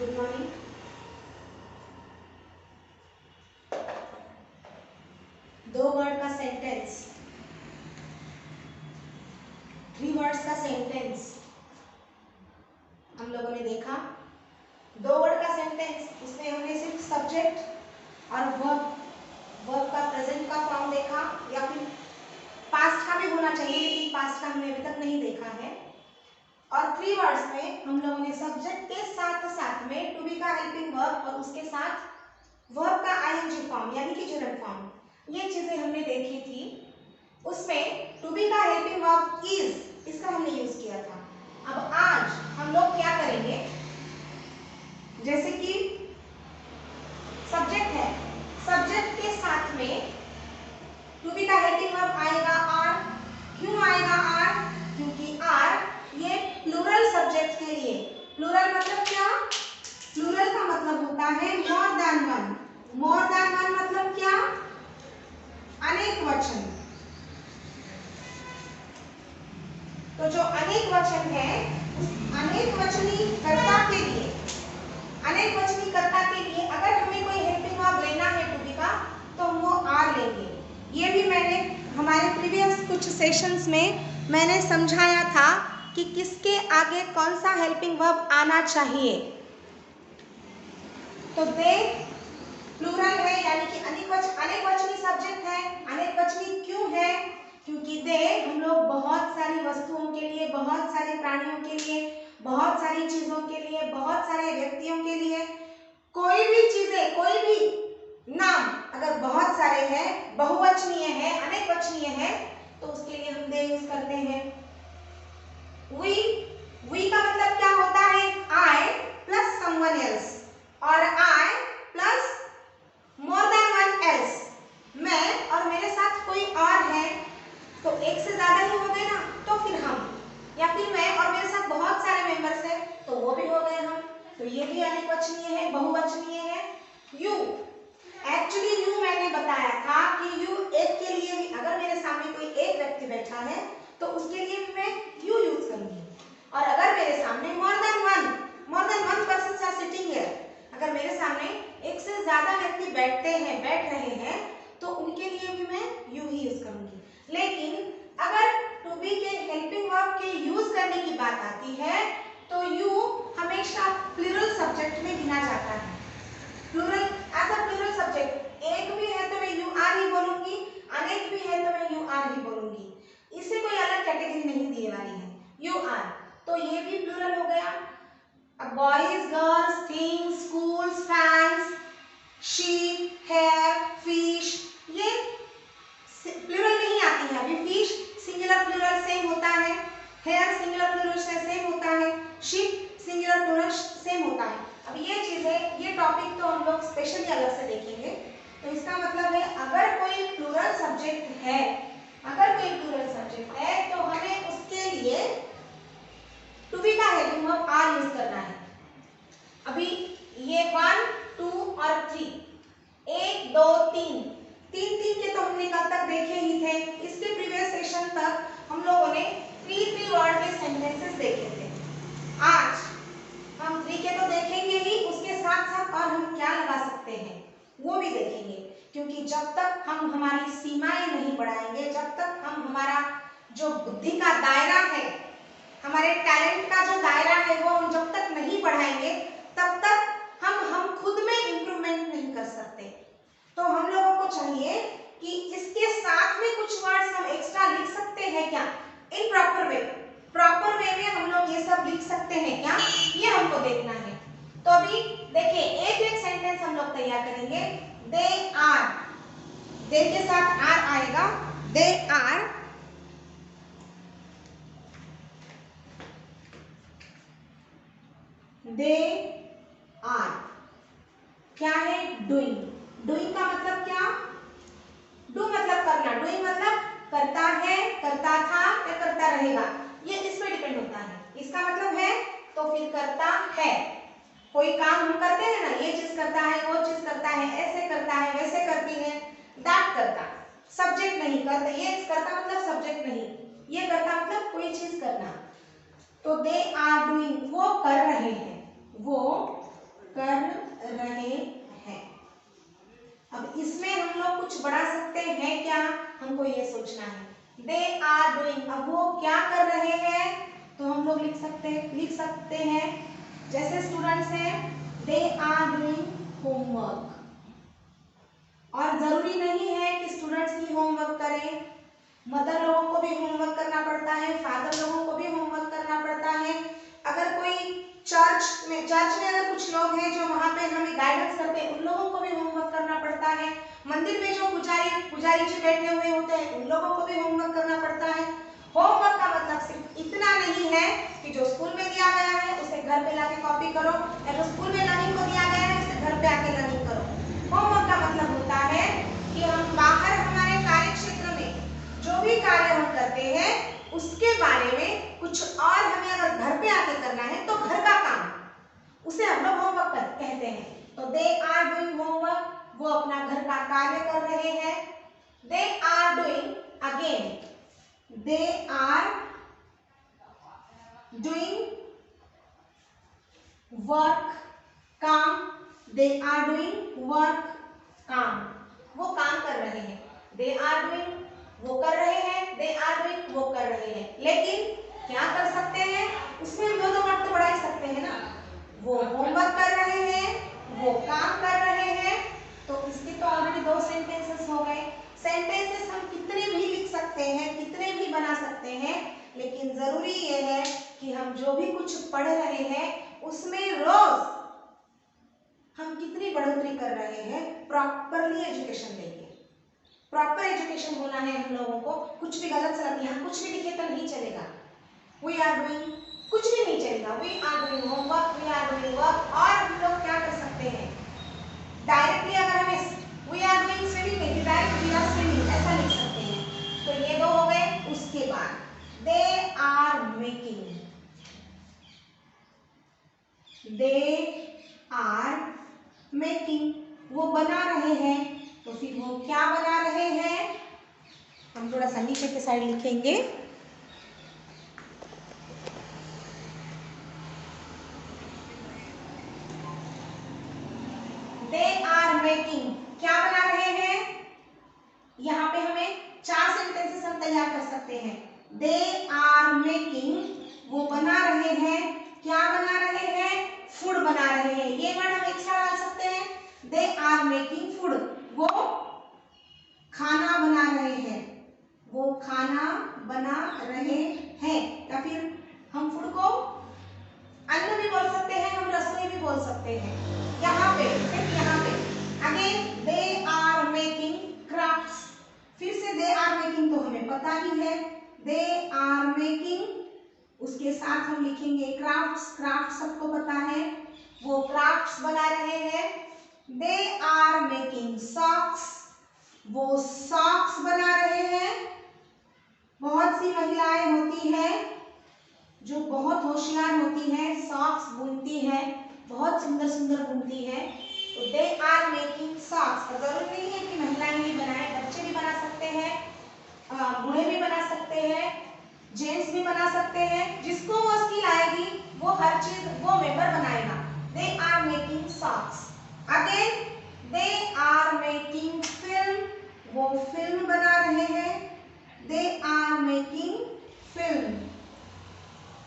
Good morning. दो word का sentence, 3 words का सेंटेंस हम लोगों ने देखा। 2 वर्ड का सेंटेंस, उसमें हमने सिर्फ सब्जेक्ट और वर्ब का प्रेजेंट का फॉर्म देखा, या फिर पास्ट का भी होना चाहिए, लेकिन पास्ट का हमने अभी तक नहीं देखा है। और 3 वर्ड्स में हम लोगों ने सब्जेक्ट के साथ साथ में टू बी का हेल्पिंग वर्ब और उसके साथ वर्ब का आईएनजी फॉर्म यानी कि जरंड फॉर्म, ये चीजें हमने देखी थी। उसमें टू बी का हेल्पिंग वर्ब इज, इसका हमने यूज किया था। अब आज हम लोग क्या करेंगे, जैसे कि सब्जेक्ट है, सब्जेक्ट के साथ में टू बी का हेल्पिंग वर्ब आएगा आर। क्यों आएगा आर? क्योंकि आर ये प्लूरल सब्जेक्ट के लिए, प्लूरल मतलब क्या? प्लूरल का मतलब होता है मोर देन वन। मोर देन वन मतलब क्या? अनेक वचन। तो जो अनेक वचन है, उस अनेक वचनी कर्ता के लिए, अनेक वचनी कर्ता के लिए अगर हमें कोई हेल्पिंग वर्ब लेना है टू बी का, तो हम वो आर लेंगे। ये भी मैंने हमारे प्रीवियस कुछ सेशंस में मैंने समझाया था कि किसके आगे कौन सा हेल्पिंग वर्ब आना चाहिए। तो दे प्लूरल है यानी कि अनेक वचनी सब्जेक्ट है। अनेक वचनी क्यों है? क्योंकि दे हम लोग बहुत सारी वस्तुओं के लिए, बहुत सारे प्राणियों के लिए, बहुत सारी चीजों के लिए, बहुत सारे व्यक्तियों के लिए, कोई भी चीजें, कोई भी नाम अगर बहुत सारे हैं, बहुवचनीय है, अनेक वचनीय है, तो उसके लिए हम दे यूज करते हैं। वी का मतलब क्या होता है? आई प्लस समवन एल्स, और I plus more than one else. मैं और मेरे साथ कोई और है, तो एक से ज्यादा ही हो गए ना, तो फिर हम, या फिर मैं और मेरे साथ बहुत सारे मेंबर्स हैं, तो वो भी हो गए हम। तो ये भी अनेक वचनीय है, बहुवचनीय है। यू, एक्चुअली यू मैंने बताया था कि यू एक के लिए भी, अगर मेरे सामने कोई एक व्यक्ति बैठा है तो उसके लिए भी मैं यू यूज करूंगी। और अगर मेरे सामने more than one person are sitting here, अगर मेरे सामने एक से ज्यादा व्यक्ति बैठ रहे हैं, तो उनके लिए भी मैं यू ही यूज करूंगी। लेकिन अगर टू बी के हेल्पिंग वर्ब के यूज करने की बात आती है, तो यू हमेशा प्लूरल सब्जेक्ट में गिना जाता है। Plural, as a plural subject, एक भी है तो मैं यू आर ही बोलूंगी, अनेक भी है तो मैं यू आर ही बोलूंगी। इसे कोई अलग कैटेगरी नहीं दिए वाली है, यू आर। तो ये भी प्लूरल हो गया। अब boys, girls, things, schools, fans, sheep, hair, fish, ये प्लूरल नहीं आती है। अभी फिश सिंगुलर प्लूरल सेम होता है, हेयर सिंगुलर प्लूरल से सेम होता है, शिप सिंगुलर प्लूरल सेम होता है। अब ये चीजें, ये टॉपिक तो हम लोग स्पेशली अलग से देखेंगे। तो इसका मतलब है अगर कोई प्लूरल सब्जेक्ट है, अगर कोई प्लूरल सब्जेक्ट है, तो हमें उसके लिए टू बी का हेल्पिंग वर्ब आर यूज करना है। अभी ये 1, 2 और 3, 1, 2, 3 के तो हमने कल तक देखे ही थे। इसके प्रीवियस सेशन तक हम लोगों ने 3 वर्ड के सेंटेंसेस देखे थे। आज हम 3 के तो देखेंगे ही, उसके साथ साथ और हम क्या लगा सकते हैं वो भी देखेंगे। क्योंकि जब तक हम हमारी सीमाएं नहीं बढ़ाएंगे, जब तक हम हमारा जो बुद्धि का दायरा है, हमारे टैलेंट का जो दायरा है, वो हम जब तक नहीं बढ़ाएंगे, तब तक हम खुद में इंप्रूवमेंट नहीं कर सकते। तो हम लोगों को चाहिए कि इसके साथ में कुछ वर्ड्स हम एक्स्ट्रा लिख सकते हैं क्या, in proper way, proper way में हम लोग ये सब लिख सकते हैं क्या, ये हमको देखना है। तो अभी देखिए एक एक सेंटेंस हम लोग तैयार करेंगे। दे आर, दे के साथ आर आएगा। दे आर क्या है? डूइंग। डूइंग का मतलब क्या? डू मतलब करना, डूइंग मतलब करता है, करता था या करता रहेगा, ये इस पे डिपेंड होता है। इसका मतलब है तो फिर करता है। कोई काम हम करते हैं ना, ये चीज करता है, वो चीज करता है, ऐसे करता है, वैसे करती है, दैट करता, सब्जेक्ट नहीं करता। ये करता मतलब सब्जेक्ट नहीं, ये करता मतलब कोई चीज करना। तो दे आर डूइंग, वो कर रहे हैं, वो कर रहे हैं। अब इसमें हम लोग कुछ बढ़ा सकते हैं क्या, हमको ये सोचना है। दे आर डूइंग, अब वो क्या कर रहे हैं, तो हम लोग लिख सकते हैं जैसे स्टूडेंट्स हैं, दे आर डूइंग होमवर्क। और जरूरी नहीं है कि स्टूडेंट्स ही होमवर्क करें, मदर लोगों को भी होमवर्क करना पड़ता है, फादर लोगों को भी होमवर्क करना पड़ता है। अगर कोई चर्च में अगर कुछ लोग हैं जो वहाँ पे हमें गाइडेंस करते हैं, उन लोगों को भी होमवर्क करना पड़ता है। मंदिर में जो पुजारी जी बैठे हुए होते हैं, उन लोगों को भी होमवर्क करना पड़ता है। होमवर्क का मतलब सिर्फ इतना नहीं है कि जो स्कूल में दिया गया है उसे घर पे लाके कॉपी करो, या जो स्कूल में लर्निंग को दिया गया है उसे घर पे आके लर्निंग करो। होमवर्क का मतलब होता है कि हम बाहर हमारे कार्य क्षेत्र में जो भी कार्य हम करते हैं उसके बारे में कुछ और हमें अगर घर पे आके करना है तो घर का काम, उसे हम लोग होमवर्क कहते हैं। तो दे आर डूइंग होमवर्क, वो अपना घर का कार्य कर रहे हैं। They are doing, again they are doing work, काम, दे आर डूइंग वर्क, काम, वो काम कर रहे हैं। दे आर डूइंग, वो कर रहे हैं, दे आर डूइंग, वो कर रहे हैं। लेकिन क्या कर सकते हैं, उसमें हम दो वर्ड तो बढ़ा ही सकते हैं ना। वो होमवर्क कर रहे हैं, वो काम कर रहे हैं, तो इसके तो ऑलरेडी दो सेंटेंसेस हो गए। सेंटेंसेस हम कितने भी लिख सकते हैं, कितने भी बना सकते हैं, लेकिन जरूरी ये है कि हम जो भी कुछ पढ़ रहे हैं उसमें रोज हम कितनी बढ़ोतरी कर रहे हैं, प्रॉपरली एजुकेशन लेके। प्रॉपर एजुकेशन होना है हम लोगों को। कुछ भी गलत सलत यहाँ कुछ भी लिखे तो नहीं चलेगा। वी आर डूइंग, कुछ भी नहीं चलेगा। We are doing homework, we are doing work. और हम लोग क्या कर सकते हैं, डायरेक्टली अगर हमें वी आर डूइंग स्विमिंग नहीं, डायरेक्ट वी आर स्विमिंग ऐसा लिख सकते हैं। तो ये दो हो गए। उसके बाद they are making, they are making, वो बना रहे हैं। तो फिर वो क्या बना रहे हैं, हम थोड़ा सा नीचे के साइड लिखेंगे। दे आर मेकिंग, क्या बना रहे हैं, यहाँ पे हमें 4 सेंटेंसेस हम तैयार कर सकते हैं। दे आर मेकिंग, वो बना रहे हैं, क्या बना रहे हैं, फूड बना रहे हैं। ये वर्ड हम एक्स्ट्रा डाल सकते हैं। दे आर मेकिंग फूड, वो खाना बना रहे हैं, वो खाना बना रहे हैं। या फिर हम फूड को अन्न भी बोल सकते हैं, हम रसोई भी बोल सकते हैं। यहाँ पे सिर्फ यहाँ पे again they are making crafts, फिर से दे आर मेकिंग तो हमें पता ही है। दे आर मेकिंग, उसके साथ हम लिखेंगे क्राफ्ट्स, क्राफ्ट सबको पता है, वो क्राफ्ट्स बना रहे हैं। दे आर मेकिंग सॉक्स, वो सॉक्स बना रहे हैं। बहुत सी महिलाएं होती हैं जो बहुत होशियार होती हैं, सॉक्स बुनती हैं, बहुत सुंदर सुंदर बुनती हैं। तो दे आर मेकिंग सॉक्स। जरूरी नहीं है कि महिलाएं ही बनाएं, बच्चे भी बना सकते हैं, बूढ़े भी बना सकते हैं, जेंट्स भी बना सकते हैं। जिसको वो स्किल आएगी वो हर चीज वो मेंबर बनाएगा। They are making socks. Again they are making film, वो फिल्म बना रहे हैं। दे आर मेकिंग फिल्म,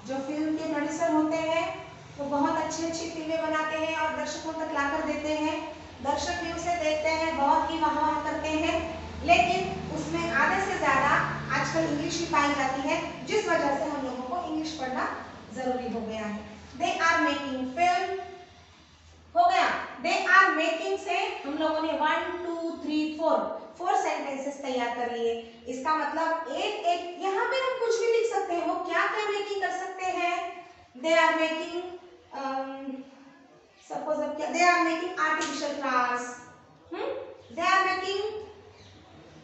जो फिल्म के प्रोड्यूसर होते हैं वो बहुत अच्छी अच्छी फिल्में बनाते हैं और दर्शकों तक लाकर देते हैं। दर्शक भी उसे देखते हैं, बहुत ही वाह वाह करते हैं, लेकिन उसमें आधे से ज्यादा आजकल इंग्लिश ही पाई जाती है, जिस वजह से हम लोगों को इंग्लिश पढ़ना जरूरी हो गया है। दे आर मेकिंग फिल्म हो गया। दे आर मेकिंग से हम लोगों ने 1 2 3 4 सेंटेंसेस तैयार कर लिए। इसका मतलब एक एक यहाँ पे हम कुछ भी लिख सकते हैं। वो क्या क्या मेकिंग कर सकते हैं, दे आर मेकिंग सपोज अब क्या, they are making artificial flowers, they are making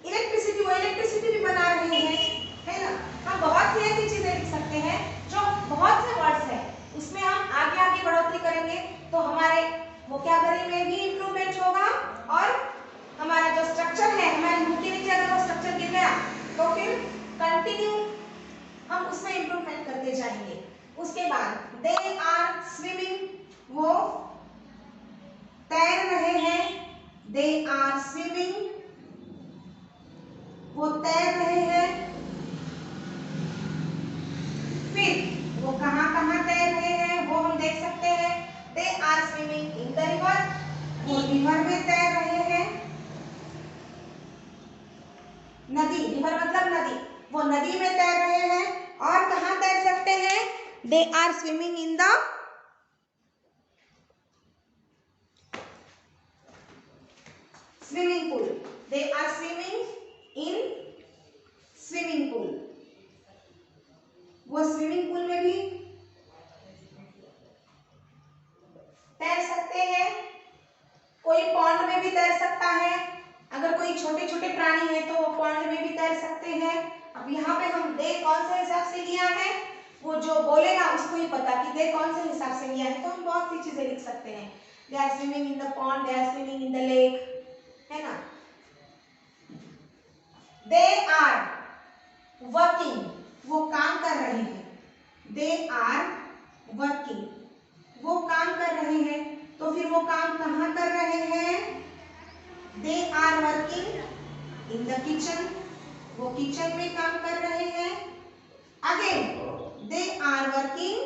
electricity, वो इलेक्ट्रिसिटी भी बना रहे हैं, है ना। हम बहुत सी ऐसी चीजें लिख सकते हैं जो बहुत से वर्ड्स हैं, उसमें हम आगे आगे बढ़ोतरी करेंगे तो हमारे वोकैबुलरी में भी इंप्रूवमेंट होगा और हमारा जो स्ट्रक्चर है, हमारे मुंह के नीचे अगर वो स्ट्रक्चर गिर गया तो फिर कंटिन्यू हम उसमें इंप्रूवमेंट करते जाएंगे। उसके बाद दे आर स्विमिंग, वो तैर रहे हैं, दे आर स्विमिंग, वो तैर रहे हैं। फिर वो कहाँ कहाँ तैर रहे हैं वो हम देख सकते हैं। They are swimming in the river, वो रिवर में तैर रहे हैं। नदी, रिवर मतलब नदी, वो नदी में तैर रहे हैं। और कहाँ तैर सकते हैं? They are swimming in the swimming pool, they are swimming in swimming pool, वो स्विमिंग पूल में भी तैर सकते हैं। कोई पॉन्ड में भी तैर सकता है। अगर कोई छोटे छोटे प्राणी है तो वो पॉन्ड में भी तैर सकते हैं। अब यहाँ पे हम दे कौन से हिसाब से लिया है, वो जो बोलेगा उसको ही पता कि दे कौन से हिसाब से लिया है। तो हम बहुत सी चीजें लिख सकते हैं। They are swimming in the pond, they are swimming in the lake, है ना। दे आर वर्किंग, वो काम कर रहे हैं। दे आर वर्किंग, वो काम कर रहे हैं। तो फिर वो काम कहाँ कर रहे हैं? They are working in the kitchen, वो किचन में काम कर रहे हैं। Again they are working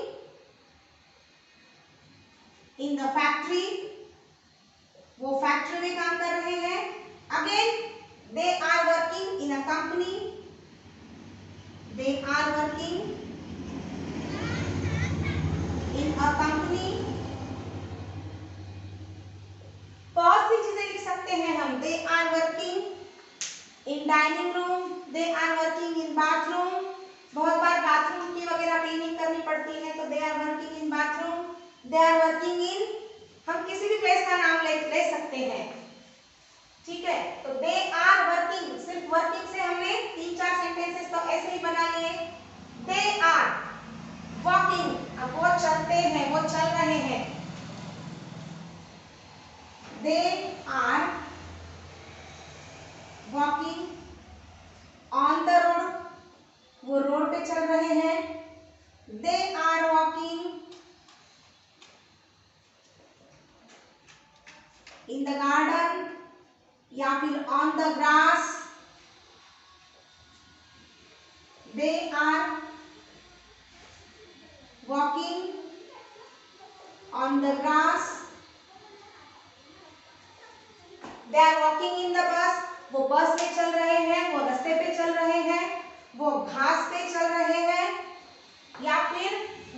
in the factory, वो फैक्ट्री में काम कर रहे हैं। Again they are working in a company, they are working in a company. बहुत सी चीजें लिख सकते हैं हम। They are working in dining room, they are working in bathroom. बहुत बार बाथरूम की वगैरह क्लीनिंग करनी पड़ती है तो they are working in bathroom. They are working in, हम किसी भी प्लेस का नाम ले सकते हैं, ठीक है। तो दे आर वर्किंग, सिर्फ वर्किंग से हमने 3-4 सेंटेंसेस तो ऐसे ही बना लिए। दे आर वॉकिंग, अब वो चलते हैं, वो चल रहे हैं। They are walking on the road, वो रोड पे चल रहे हैं। They are walking in the garden या फिर on the grass. They are walking on the grass. They are walking in the bus, वो बस में चल रहे हैं, वो रास्ते पे चल रहे हैं, वो घास पे चल रहे हैं, या फिर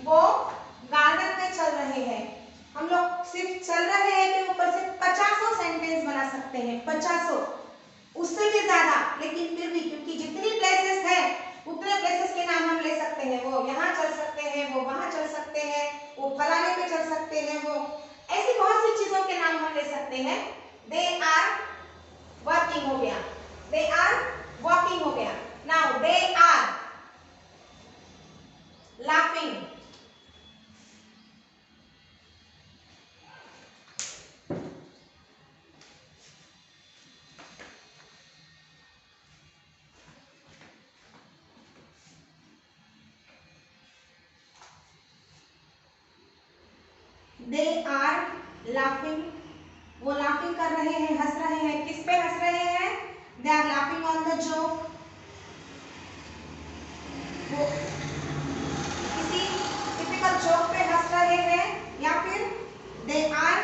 वो गार्डन में चल रहे हैं। हम लोग सिर्फ चल रहे हैं के ऊपर से 50 सेंटेंस बना सकते हैं, 50, उससे भी ज्यादा। लेकिन फिर भी क्योंकि जितनी प्लेसेस है उतने प्लेसेस के नाम हम ले सकते हैं। वो यहाँ चल सकते हैं, वो वहां चल सकते हैं, वो फलाने पे चल सकते हैं, वो ऐसी बहुत सी चीजों के नाम हम ले सकते हैं। दे आर वर्किंग हो गया, दे आर वॉकिंग हो गया। Now they are laughing, they are laughing, वो लाफिंग कर रहे हैं, हंस रहे हैं। किस पे हंस रहे हैं? They are laughing on the joke, वो किसी टिपिकल जोक पे हंस रहे हैं। या फिर they are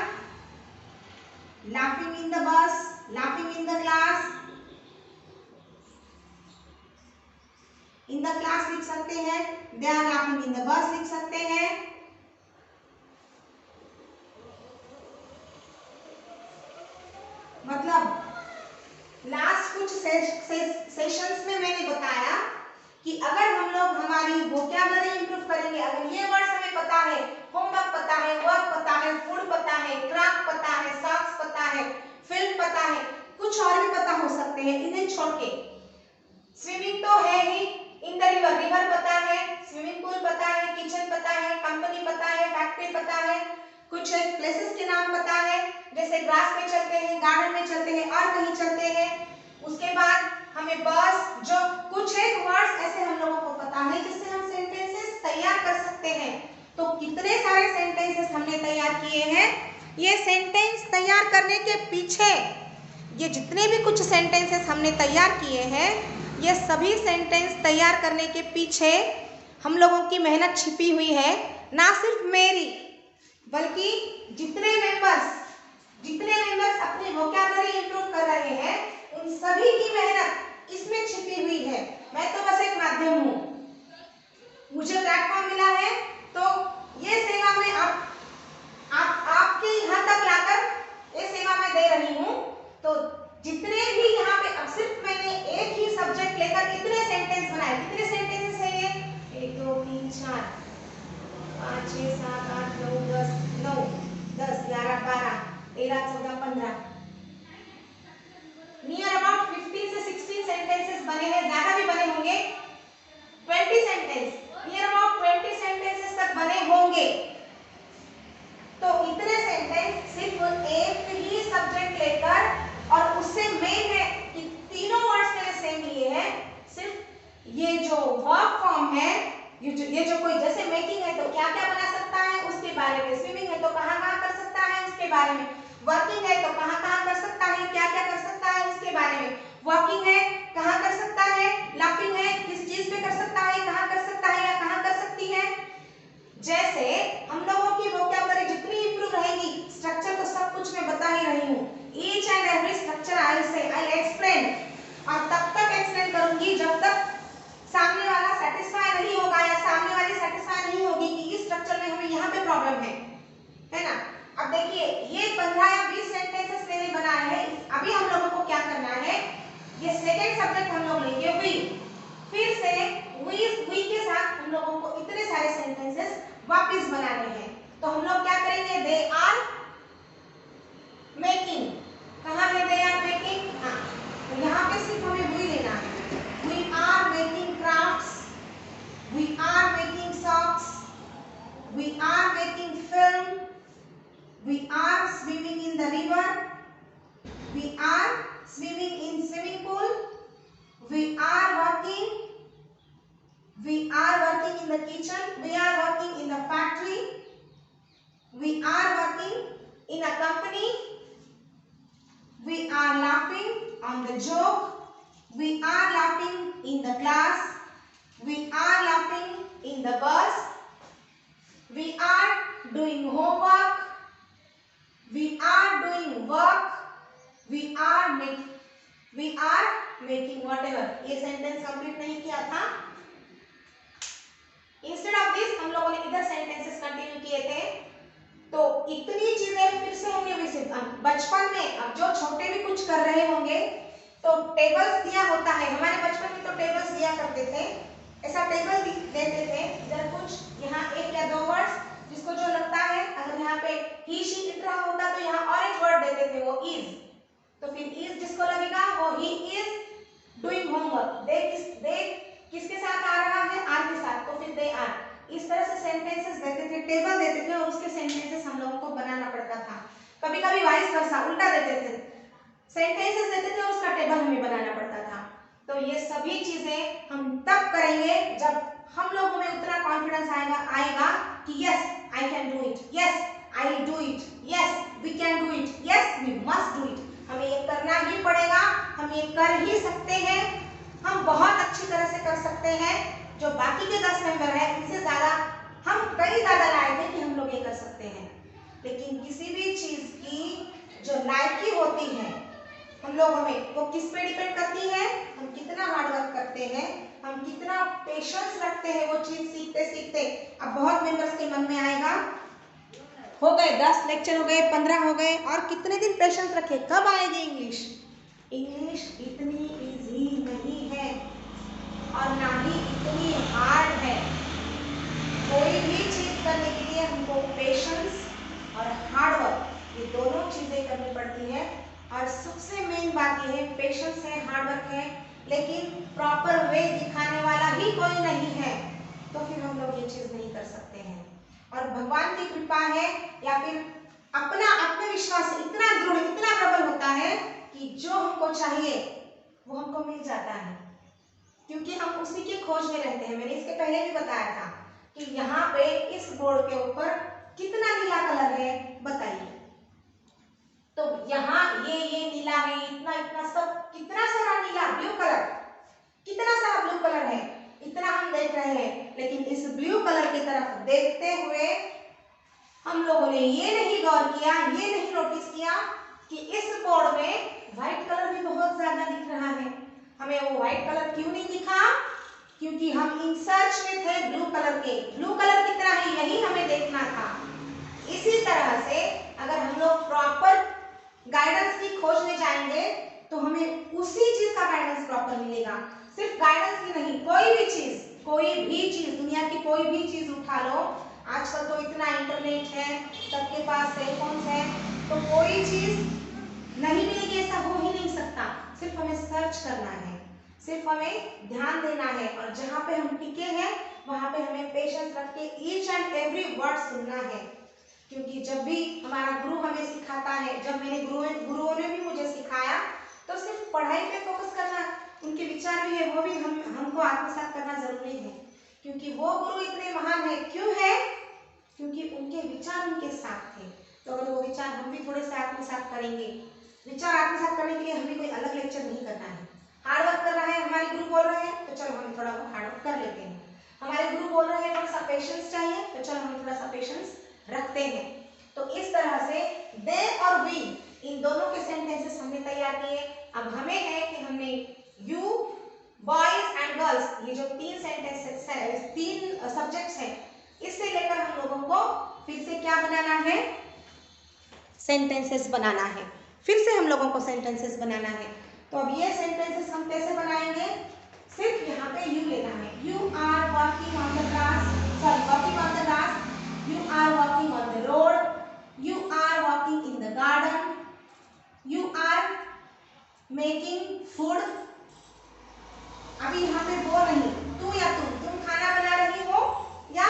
laughing in the bus, laughing in the class. In the class लिख सकते हैं, they are laughing in the bus लिख सकते हैं। मतलब लास्ट कुछ सेशंस में मैंने बताया कि अगर हम लोग हमारी वोकैबुलरी इंप्रूव करेंगे, अगर ये वर्ड्स हमें पता है, होमवर्क पता है, वर्क पता है, फूड पता है, क्राफ्ट पता है, सॉक्स पता है, फिल्म पता है, कुछ और भी पता हो सकते हैं इन्हें छोड़ के। स्विमिंग तो है ही, इन द रिवर, रिवर पता है, स्विमिंग पूल पता है, किचन पता है, कंपनी पता है, फैक्ट्री पता है, कुछ प्लेसेस के नाम पता है, जैसे ग्रास पे चलते हैं, गार्डन में चलते हैं और कहीं चलते हैं। उसके बाद हमें बस, जो कुछ एक वर्ड्स ऐसे हम लोगों को पता है जिससे हम सेंटेंसेस तैयार कर सकते हैं। तो कितने सारे सेंटेंसेस हमने तैयार किए हैं? ये सेंटेंस तैयार करने के पीछे ये जितने भी कुछ सेंटेंसेस हमने तैयार किए हैं, ये सभी सेंटेंस तैयार करने के पीछे हम लोगों की मेहनत छिपी हुई है। ना सिर्फ मेरी, बल्कि जितने मेंबर्स अपनी वोकैबुलरी इंप्रूव कर रहे हैं, उन सभी की मेहनत इसमें छिपी हुई है। मैं तो बस एक माध्यम हूँ। मुझे प्लेटफॉर्म मिला है तो ये सेवा में आपके यहाँ तक लाकर ये सेवा मैं दे रही हूँ। तो जितने भी यहाँ पे, अब सिर्फ मैंने एक ही सब्जेक्ट लेकर इतने सेंटेंस बनाए। कितने सेंटेंसेस है ये? 1 2 3 4 5 6 7 8 9 10 11 12 13 14 15 नियर अबाउट 15 से 16 सेंटेंसेस बने हैं। ज्यादा भी बने होंगे, 20 सेंटेंस, नियर अबाउट 20 सेंटेंसेस तक बने होंगे। तो इतने सेंटेंस सिर्फ एक ही सब्जेक्ट लेकर, और उससे मेन है कि तीनों वर्ड्स मैंने सेम लिए हैं। सिर्फ ये जो वर्ब फॉर्म है, ये जो कोई, जैसे मेकिंग है तो क्या क्या बना सकता है उसके बारे में, स्विमिंग है तो कहाँ कहाँ कर सकता है उसके बारे में, वर्किंग है तो कहाँ कहाँ कर सकता है, क्या क्या कर सकता है उसके बारे में, वॉकिंग है कहाँ कर सकता है, लाफिंग है किस चीज पे कर सकता है, कहाँ कर सकता है या कहाँ कर सकती है। जैसे हम लोगों की वोकैबुलरी जितनी इंप्रूव रहेगी, स्ट्रक्चर तो सब कुछ मैं बता ही रही हूँ, each and every structure I explain, और तब तक एक्सप्लेन करूंगी जब तक सामने वाला सेटिस्फाई नहीं होगा या सामने वाली सेटिस्फाई नहीं होगी कि इस स्ट्रक्चर में हमें यहाँ पे प्रॉब्लम है ना। अब देखिए, ये 15 या 20 सेंटेंसेस मैंने बनाए हैं। अभी हम लोगों को क्या करना है, ये सेकेंड सब्जेक्ट हम लोग लेंगे वी, फिर से वी के साथ हम लोगों को इतने सारे सेंटेंसेस वापस बनाने हैं। तो हम लोग क्या करेंगे, दे आर मेकिंग, कहाँ है दे आर मेकिंग, हाँ, तो यहाँ पे सिर्फ हमें वी लेना है। We are making crafts, we are making socks, we are making film, we are swimming in the river, we are swimming in swimming pool, we are working in the kitchen, we are working in the factory, we are working in a company, we are laughing on the joke, we are laughing in the class, we are laughing in the bus, we are doing homework, we are doing work, we are making whatever। ये sentence complete नहीं किया था। Instead of this हम लोगों ने इधर sentences continue किए थे। तो इतनी चीजें फिर से हमने विजिट, बचपन में, अब जो छोटे भी कुछ कर रहे होंगे तो टेबल्स दिया होता है, हमारे बचपन में तो टेबल्स दिया करते थे, ऐसा टेबल देते थे, इधर कुछ यहाँ एक या दो वर्ड्स, जिसको जो लगता है, अगर यहाँ पे ही शी लिख रहा होता तो यहाँ ऑरेंज वर्ड देते थे, वो इज, तो फिर इज जिसको लगेगा वो ही इज डूइंग होमवर्क, दे किसके साथ आ रहा है, आर के साथ, तो फिर दे आर। इस तरह से सेंटेंसेस देते थे, टेबल देते थे, और उसके सेंटेंसेस हम लोगों को बनाना पड़ता था। कभी कभी वाइस वर्सा, उल्टा देते थे, सेंटेंसेस देते थे और उसका टेबल हमें बनाना पड़ता था। तो ये सभी चीजें हम तब करेंगे जब हम लोगों में उतना कॉन्फिडेंस आएगा कि yes I can do it, yes I will do it, yes we can do it, yes we must do it. हमें ये करना ही पड़ेगा, हम ये कर ही सकते हैं, हम बहुत अच्छी तरह से कर सकते हैं। जो बाकी के 10 मेंबर हैं उनसे ज्यादा, हम कई ज्यादा लायक हैं कि हम लोग ये कर सकते हैं। लेकिन किसी भी चीज की जो लायकी होती है हम लोगों में, वो किस पे डिपेंड करती है, हम कितना हार्ड वर्क करते हैं, हम कितना पेशेंस रखते हैं वो चीज सीखते सीखते। अब बहुत मेंबर्स के मन में आएगा, हो गए 10 लेक्चर, हो गए 15 हो गए, और कितने दिन पेशेंस रखे, कब आएगी इंग्लिश। इंग्लिश इतनी इजी नहीं है और ना ही इतनी हार्ड है। कोई भी चीज करने के लिए हमको पेशेंस और हार्ड वर्क, ये दोनों चीजें करनी पड़ती है। और सबसे मेन बात ये है, पेशेंस है, हार्ड वर्क है, लेकिन प्रॉपर वे दिखाने वाला ही कोई नहीं है, तो फिर हम लोग ये चीज नहीं कर सकते हैं। और भगवान की कृपा है या फिर अपना आत्मविश्वास इतना दृढ़, इतना प्रबल होता है कि जो हमको चाहिए वो हमको मिल जाता है, क्योंकि हम उसी की खोज में रहते हैं। मैंने इसके पहले भी बताया था कि यहाँ पे इस बोर्ड के ऊपर कितना नीला कलर है, बताइए, तो यहाँ ये नीला है, इतना इतना सब, कितना सारा नीला ब्लू कलर, कितना सारा ब्लू कलर है, इतना हम देख रहे हैं। लेकिन इस ब्लू कलर की तरफ देखते हुए हम लोगों ने ये नहीं गौर किया, ये नहीं नोटिस किया कि इस बोर्ड में व्हाइट कलर भी बहुत ज्यादा दिख रहा है। हमें वो व्हाइट कलर क्यों नहीं दिखा? क्योंकि हम इन सर्च में थे ब्लू कलर के। ब्लू कलर कितना है यही हमें देखना था। इसी तरह से अगर हम लोग प्रॉपर गाइडेंस की खोज में जाएंगे तो हमें उसी चीज का गाइडेंस प्रॉपर मिलेगा। सिर्फ गाइडेंस ही नहीं, कोई भी चीज दुनिया की कोई भी चीज उठा लो, आजकल तो इतना इंटरनेट है, सबके पास सेल फोन है, तो कोई चीज नहीं मिलेगी ऐसा हो ही नहीं सकता। सिर्फ हमें सर्च करना है, सिर्फ हमें ध्यान देना है, और जहाँ पे हम टिके हैं वहाँ पे हमें पेशेंस रख के ईच एंड एवरी वर्ड सुनना है। क्योंकि जब भी हमारा गुरु हमें सिखाता है, जब मेरे गुरुओं ने भी मुझे सिखाया, तो सिर्फ पढ़ाई पे फोकस करना, उनके विचार भी है वो भी हमको आत्मसात करना जरूरी है। क्योंकि वो गुरु इतने महान है, क्यों है? क्योंकि उनके विचार उनके साथ थे। तो अगर वो विचार हम भी थोड़े से आत्मसात करेंगे, विचार आत्मसात करने के लिए हमें कोई अलग लेक्चर नहीं करना है, हार्ड वर्क करना है। हमारे गुरु बोल रहे हैं तो चलो हम थोड़ा बहुत हार्ड वर्क कर लेते हैं। हमारे गुरु बोल रहे हैं थोड़ा सा पेशेंस चाहिए, तो चलो हम थोड़ा सा पेशेंस रखते हैं। तो इस तरह से दे और वी, इन दोनों के सेंटेंसेस हमने तैयार किए। अब हमें है कि हमने यू, बॉयज एंड गर्ल्स, ये जो तीन सेंटेंसेस है, तीन सब्जेक्ट्स हैं, इससे लेकर हम लोगों को फिर से क्या बनाना है? सेंटेंसेस बनाना है। फिर से हम लोगों को सेंटेंसेस बनाना है। तो अब ये सेंटेंसेस हम कैसे बनाएंगे? सिर्फ यहाँ पे यू लेना है। You are walking on the grass, sorry walking on the grass, you are walking on the road, you are walking in the garden, you are making food। अभी यहाँ पे वो नहीं, तू या तुम खाना बना रही हो या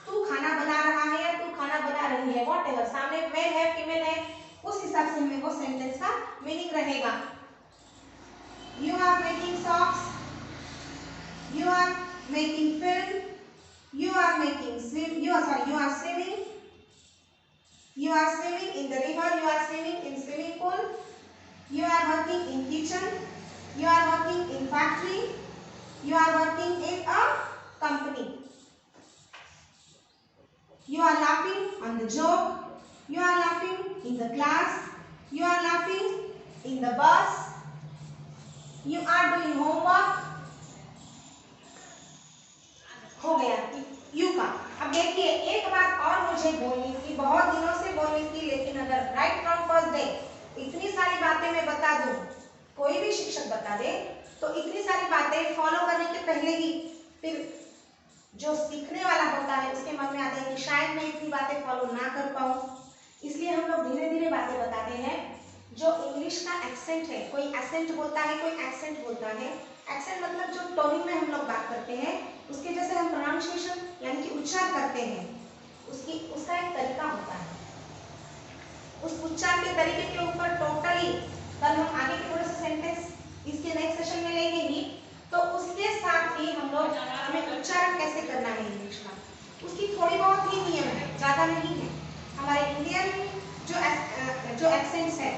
तू खाना बना रहा है या तू खाना बना रही है, whatever, सामने मेल है फीमेल है, उस हिसाब से हमें वो सेंटेंस का मीनिंग रहेगा। You are making socks, you are making film, you are making swim, you are swimming, you are swimming in the river, you are swimming in swimming pool, you are working in kitchen, you are working in factory, you are working in a company, you are laughing on the joke, you are laughing in the class, you are laughing in the bus, you are doing homework। हो गया you का। अब देखिए एक बात और मुझे बोलनी थी, बहुत दिनों से बोलनी थी, लेकिन अगर राइट फ्रॉम फर्स्ट डे इतनी सारी बातें मैं बता दूं, कोई भी शिक्षक बता दे, तो इतनी सारी बातें फॉलो करने के पहले ही फिर जो सीखने वाला होता है उसके मन में आता है कि शायद मैं इतनी बातें फॉलो ना कर पाऊँ। इसलिए हम लोग धीरे धीरे बातें बताते हैं। जो इंग्लिश का एक्सेंट है, कोई एसेंट बोलता है, कोई एक्सेंट बोलता है। एक्सेंट मतलब जो टोनिंग में हम लोग बात करते हैं, उसके जैसे हम प्रोनाउंसिएशन यानी कि उच्चार करते हैं, उसका एक तरीका होता है। उस उच्चार के तरीके के ऊपर टोटली कल हम आगे के थोड़े से सेंटेंस इसके नेक्स्ट सेशन में लेंगे ही, तो उसके साथ ही हम लोग हमें उच्चारण कैसे करना है इंग्लिश का, उसकी थोड़ी बहुत ही नियम है, ज़्यादा नहीं है। हमारे इंडियन जो एक्सेंट्स है,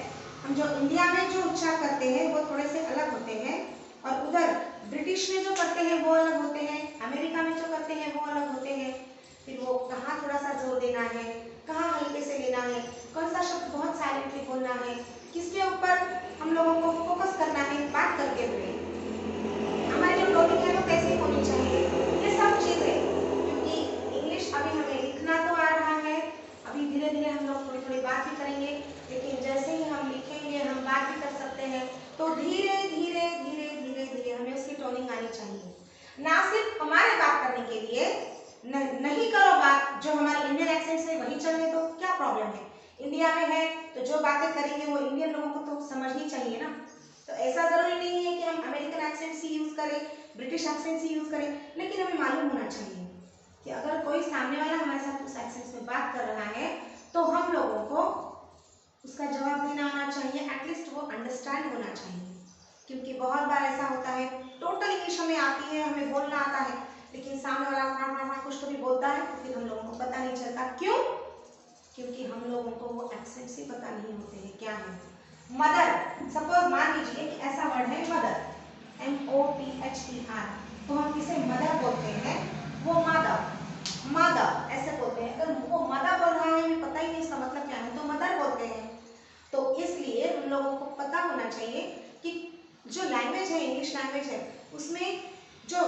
हम जो इंडिया में जो उच्चार करते हैं वो थोड़े से अलग होते हैं, और उधर ब्रिटिश में जो करते हैं वो अलग होते हैं, अमेरिका में जो करते हैं वो अलग होते हैं। फिर वो कहाँ थोड़ा सा जोर देना है, कहाँ हल्के से लेना है, कौन सा शब्द बहुत साइलेंटली बोलना है, किसके ऊपर हम लोगों को फोकस करना है बात करते हुए, हमारी जो टॉपिक है वो कैसी होनी चाहिए, ये सब चीज़ें। क्योंकि इंग्लिश अभी हमें लिखना तो आ रहा है, अभी धीरे धीरे हम लोग थोड़ी थोड़ी बात भी करेंगे, लेकिन जैसे ही हम लिखेंगे, हम बात भी कर सकते हैं, तो धीरे धीरे धीरे धीरे धीरे हमें उसकी टोनिंग आनी चाहिए। ना सिर्फ हमारे बात करने के लिए नहीं करो बात, जो हमारे इंडियन एक्सेंट से वही चलने दो, क्या प्रॉब्लम है? इंडिया में है तो जो बातें करेंगे वो इंडियन लोगों को तो समझनी चाहिए ना। तो ऐसा जरूरी नहीं है कि हम अमेरिकन एक्सेंट से यूज करें, ब्रिटिश एक्सेंट से यूज करें, लेकिन हमें मालूम होना चाहिए कि अगर कोई सामने वाला हमारे साथ उस एक्सेंट में बात कर रहा है तो हम लोगों को उसका जवाब देना आना चाहिए, एटलीस्ट वो अंडरस्टैंड होना चाहिए। क्योंकि बहुत बार ऐसा होता है टोटल इंग्लिश हमें आती है, हमें बोलना आता है, लेकिन सामने वाला कुछ तो भी बोलता है, तो फिर हम लोगों को पता नहीं चलता। क्यों? क्योंकि हम लोगों को वो एक्सेंट्स ही पता नहीं होते हैं क्या है। मदर, सपोज मान लीजिए कि ऐसा वर्ड है मदर, MOTHER, तो हम किसे मदर बोलते हैं, वो मदर, मदर ऐसे बोलते हैं। अगर वो मदर बोल रहा है, हमें पता ही नहीं इसका मतलब क्या है, तो मदर बोलते हैं। तो इसलिए हम लोगों को पता होना चाहिए कि जो लैंग्वेज है, इंग्लिश लैंग्वेज है, उसमें जो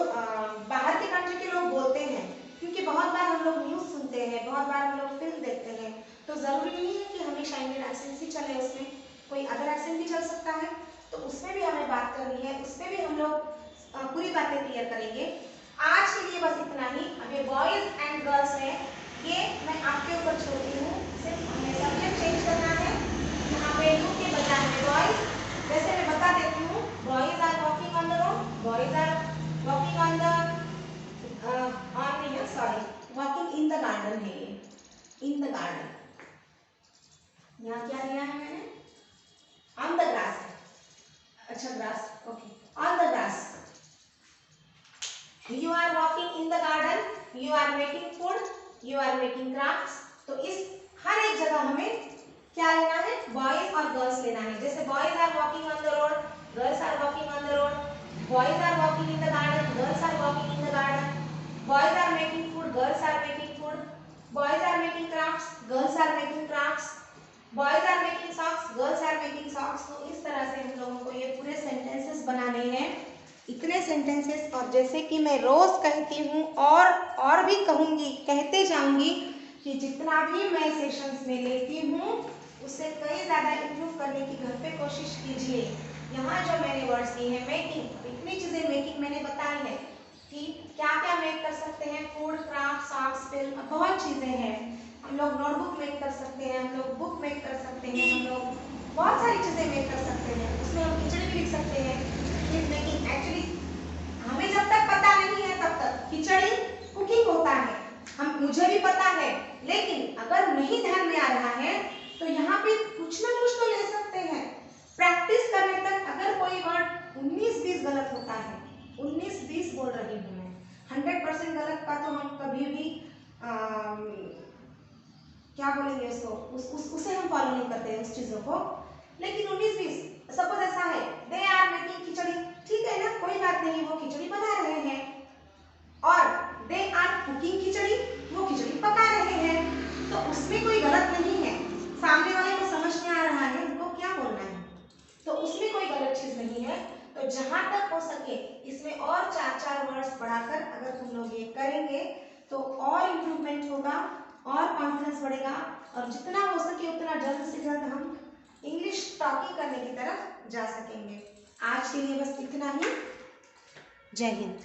बाहर के कंट्री के लोग बोलते हैं, क्योंकि बहुत बार हम लोग न्यूज़ सुनते हैं, बहुत बार हम लोग फिल्म देखते हैं, तो ज़रूरी नहीं है कि हमेशा इंडियन एक्सेंट ही चले, उसमें कोई अदर एक्सेंट भी चल सकता है। तो उसमें भी हमें बात करनी है, उसमें भी हम लोग पूरी बातें क्लियर करेंगे। आज के लिए बस इतना ही। अब ये बॉयज़ एंड गर्ल्स है, ये मैं आपके ऊपर छोड़ती हूँ, सिर्फ हमें सब्जेक्ट चेंज करना है। यहाँ पे यू के बजाय में बॉयज़, जैसे मैं बता देती हूँ, boys are walking on the road, boys are walking on the on नहीं है, sorry, walking in the garden है ये, इन द गार्डन। यहाँ क्या लिया है मैंने, ऑन द ग्रास है, अच्छा grass, okay, on the grass. You are walking in the garden, you are making food, you are making crafts। तो इस हर एक जगह हमें क्या लेना है, बॉयज और गर्ल्स लेना है। जैसे boys are walking on the road, girls are walking on the road, boys are walking in the garden, girls are walking in the garden, boys are making food, girls are making food, boys are making crafts, girls are making crafts, boys are making socks, girls are making socks. तो इस तरह से हम लोगों को ये पूरे sentences बनाने हैं, इतने सेंटेंसेस। और जैसे कि मैं रोज कहती हूँ और भी कहूँगी, कहते जाऊँगी कि जितना भी मैं सेशंस में लेती हूँ उससे कई ज़्यादा इम्प्रूव करने की घर पे कोशिश कीजिए। यहाँ जो मैंने वर्ड्स दिए हैं, मेकिंग, इतनी चीज़ें मेकिंग मैंने बताई है कि क्या क्या मेक कर सकते हैं, फूड, क्राफ्ट, सॉक्स, फिल्म, बहुत चीज़ें हैं। हम लोग नोटबुक मेक कर सकते हैं, हम लोग बुक मेक कर सकते हैं, हम लोग बहुत सारी चीज़ें मेक कर सकते हैं। उसमें हम खिचड़ी भी लिख सकते हैं। मेकिंग एक्चुअली हमें जब तक पता नहीं है तब तक खिचड़ी कुकिंग होता है, मुझे भी पता है, लेकिन अगर नहीं ध्यान में आ रहा है तो यहाँ पे कुछ ना कुछ तो ले सकते हैं। प्रैक्टिस करने तक अगर कोई वर्ड 19-20 गलत होता है, 19-20 बोल रही हूँ मैं, 100% गलत का तो हम कभी भी क्या बोलेंगे उसको, उसे हम फॉलो नहीं करते हैं उस चीज़ों को। लेकिन 19-20 सपोज ऐसा है, दे आर मेकिंग खिचड़ी, ठीक है ना, कोई बात नहीं, वो खिचड़ी बना रहे हैं। और दे आर कुकिंग खिचड़ी, वो खिचड़ी पका रहे हैं, तो उसमें कोई गलत नहीं है। सामने वाले को समझ में आ रहा है उनको क्या बोलना है, तो उसमें कोई गलत चीज़ नहीं है। तो जहाँ तक हो सके इसमें और 4-4 वर्ड्स बढ़ाकर अगर तुम लोग ये करेंगे तो और इम्प्रूवमेंट होगा और कॉन्फिडेंस बढ़ेगा, और जितना हो सके उतना जल्द से जल्द हम इंग्लिश टॉकिंग करने की तरफ जा सकेंगे। आज के लिए बस इतना ही। जय हिंद।